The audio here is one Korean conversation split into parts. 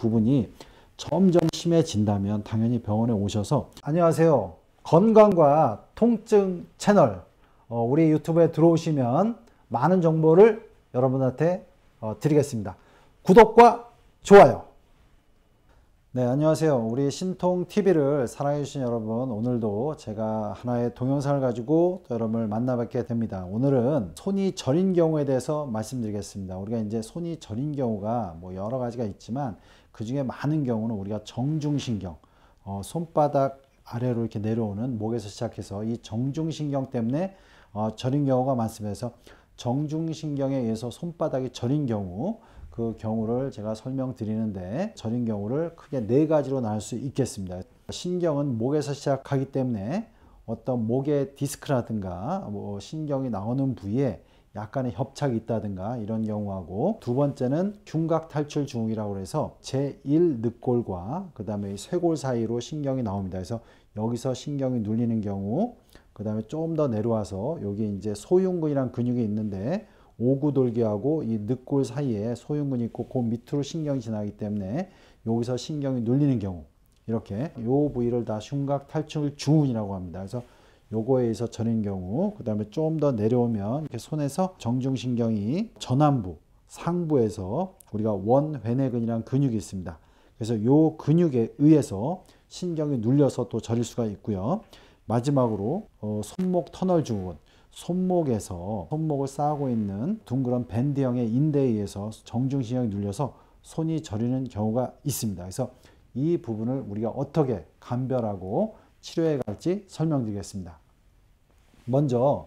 부분이 점점 심해진다면 당연히 병원에 오셔서 안녕하세요. 건강과 통증 채널 우리 유튜브에 들어오시면 많은 정보를 여러분한테 드리겠습니다. 구독과 좋아요. 네, 안녕하세요. 우리 신통TV를 사랑해주신 여러분, 오늘도 제가 하나의 동영상을 가지고 또 여러분을 만나뵙게 됩니다. 오늘은 손이 저린 경우에 대해서 말씀드리겠습니다. 우리가 이제 손이 저린 경우가 뭐 여러 가지가 있지만 그 중에 많은 경우는 우리가 정중신경, 손바닥 아래로 이렇게 내려오는 목에서 시작해서 이 정중신경 때문에 저린 경우가 많습니다. 그래서 정중신경에 의해서 손바닥이 저린 경우, 그 경우를 제가 설명드리는데 저린 경우를 크게 네 가지로 나눌 수 있겠습니다. 신경은 목에서 시작하기 때문에 어떤 목의 디스크라든가 뭐 신경이 나오는 부위에 약간의 협착이 있다든가 이런 경우하고, 두 번째는 흉곽탈출증후군이라고 해서 제1늑골과 그 다음에 쇄골 사이로 신경이 나옵니다. 그래서 여기서 신경이 눌리는 경우, 그 다음에 좀 더 내려와서 여기 이제 소흉근이라는 근육이 있는데 오구돌기하고 이 늑골 사이에 소흉근이 있고 그 밑으로 신경이 지나기 때문에 여기서 신경이 눌리는 경우, 이렇게 요 부위를 다 흉곽탈출증후군이라고 합니다. 그래서 요거에 의해서 저린 경우, 그 다음에 좀 더 내려오면 이렇게 손에서 정중신경이 전완부, 상부에서 우리가 원회내근이라는 근육이 있습니다. 그래서 요 근육에 의해서 신경이 눌려서 또 저릴 수가 있고요. 마지막으로 손목 터널 증후군, 손목에서 손목을 싸고 있는 둥그런 밴드형의 인대에 의해서 정중신경이 눌려서 손이 저리는 경우가 있습니다. 그래서 이 부분을 우리가 어떻게 감별하고 치료해 갈지 설명드리겠습니다. 먼저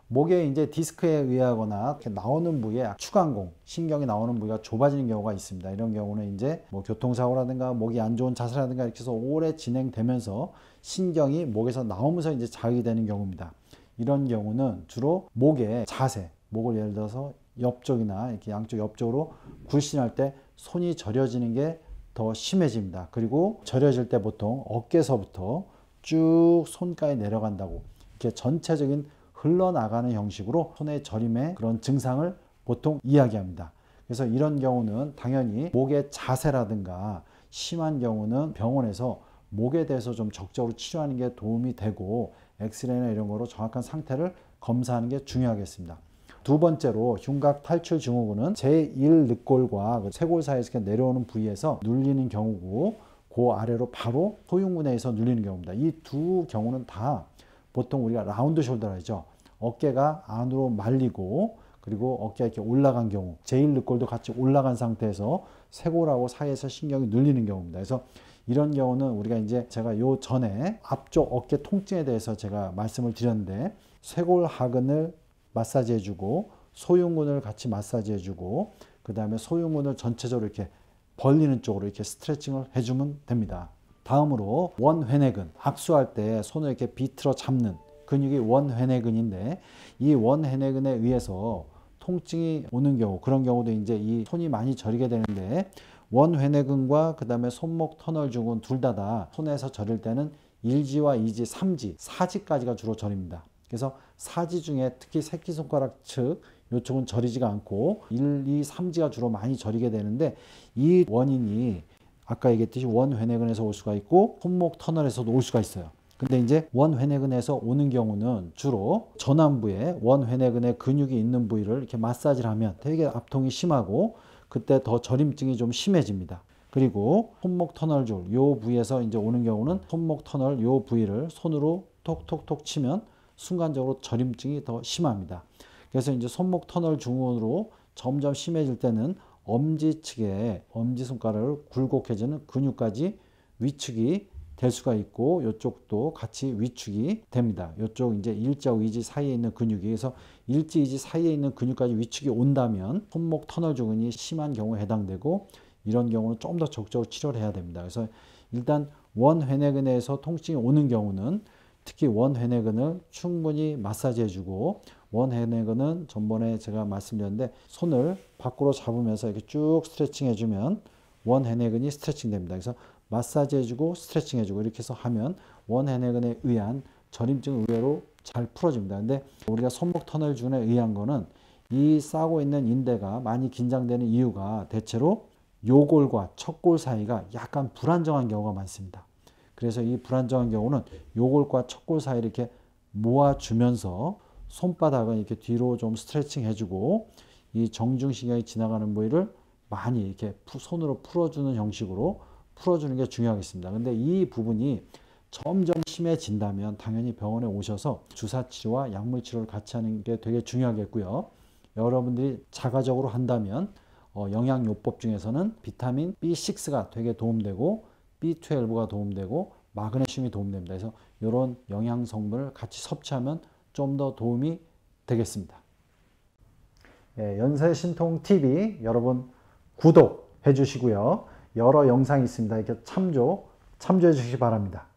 목에 이제 디스크에 의하거나 이렇게 나오는 부위에 추간공, 신경이 나오는 부위가 좁아지는 경우가 있습니다. 이런 경우는 이제 뭐 교통사고라든가 목이 안 좋은 자세라든가 이렇게 해서 오래 진행되면서 신경이 목에서 나오면서 이제 자극이 되는 경우입니다. 이런 경우는 주로 목의 자세, 목을 예를 들어서 옆쪽이나 이렇게 양쪽 옆쪽으로 굴신할 때 손이 저려지는 게 더 심해집니다. 그리고 저려질 때 보통 어깨서부터 쭉 손가에 내려간다고, 이렇게 전체적인 흘러나가는 형식으로 손의 저림의 그런 증상을 보통 이야기합니다. 그래서 이런 경우는 당연히 목의 자세라든가 심한 경우는 병원에서 목에 대해서 좀 적극적으로 치료하는 게 도움이 되고 엑스레이나 이런 거로 정확한 상태를 검사하는 게 중요하겠습니다. 두 번째로 흉곽탈출증후군은 제1늑골과 쇄골 사이에서 내려오는 부위에서 눌리는 경우고, 그 아래로 바로 소흉근에 의해서 눌리는 경우입니다. 이 두 경우는 다 보통 우리가 라운드 숄더라 하죠. 어깨가 안으로 말리고 그리고 어깨가 이렇게 올라간 경우, 제1늑골도 같이 올라간 상태에서 쇄골하고 사이에서 신경이 눌리는 경우입니다. 그래서 이런 경우는 우리가 이제 제가 요 전에 앞쪽 어깨 통증에 대해서 제가 말씀을 드렸는데, 쇄골 하근을 마사지 해주고 소흉근을 같이 마사지 해주고 그 다음에 소흉근을 전체적으로 이렇게 벌리는 쪽으로 이렇게 스트레칭을 해주면 됩니다. 다음으로 원회내근, 악수할 때 손을 이렇게 비틀어 잡는 근육이 원회내근인데, 이 원회내근에 의해서 통증이 오는 경우, 그런 경우도 이제 이 손이 많이 저리게 되는데, 원회내근과 그 다음에 손목 터널 증후군 둘 다 손에서 저릴 때는 1지와 2지, 3지, 4지까지가 주로 저립니다. 그래서 4지 중에 특히 새끼손가락 측 이쪽은 저리지가 않고 1, 2, 3지가 주로 많이 저리게 되는데, 이 원인이 아까 얘기했듯이 원회내근에서 올 수가 있고 손목 터널에서도 올 수가 있어요. 근데 이제 원회내근에서 오는 경우는 주로 전완부에 원회내근의 근육이 있는 부위를 이렇게 마사지를 하면 되게 압통이 심하고 그때 더 저림증이 좀 심해집니다. 그리고 손목 터널줄 요 부위에서 이제 오는 경우는 손목 터널 요 부위를 손으로 톡톡톡 치면 순간적으로 저림증이 더 심합니다. 그래서 이제 손목 터널 증후군으로 점점 심해질 때는 엄지 측에 엄지손가락을 굴곡해주는 근육까지 위축이 될 수가 있고, 이쪽도 같이 위축이 됩니다. 이쪽 이제 일자하고 이지 사이에 있는 근육이, 그래서 일지 이지 사이에 있는 근육까지 위축이 온다면 손목 터널 증후군이 심한 경우에 해당되고, 이런 경우는 좀 더 적극적으로 치료를 해야 됩니다. 그래서 일단 원회내근에서 통증이 오는 경우는 특히 원회내근을 충분히 마사지 해주고, 원회내근은 전번에 제가 말씀드렸는데 손을 밖으로 잡으면서 이렇게 쭉 스트레칭 해주면 원회내근이 스트레칭 됩니다. 그래서 마사지 해주고 스트레칭 해주고 이렇게 해서 하면 원회내근에 의한 저림증 의외로 잘 풀어집니다. 근데 우리가 손목 터널 증후군에 의한 거는 이 싸고 있는 인대가 많이 긴장되는 이유가 대체로 요골과 척골 사이가 약간 불안정한 경우가 많습니다. 그래서 이 불안정한 경우는 요골과 척골 사이를 이렇게 모아주면서 손바닥은 이렇게 뒤로 좀 스트레칭 해주고 이 정중신경이 지나가는 부위를 많이 이렇게 손으로 풀어주는 형식으로 풀어주는 게 중요하겠습니다. 근데 이 부분이 점점 심해진다면 당연히 병원에 오셔서 주사치료와 약물치료를 같이 하는 게 되게 중요하겠고요. 여러분들이 자가적으로 한다면 영양요법 중에서는 비타민 B6가 되게 도움되고 B12가 도움되고 마그네슘이 도움됩니다. 그래서 이런 영양 성분을 같이 섭취하면 좀 더 도움이 되겠습니다. 예, 연세신통TV 여러분 구독해 주시고요. 여러 영상이 있습니다. 이렇게 참조해 주시기 바랍니다.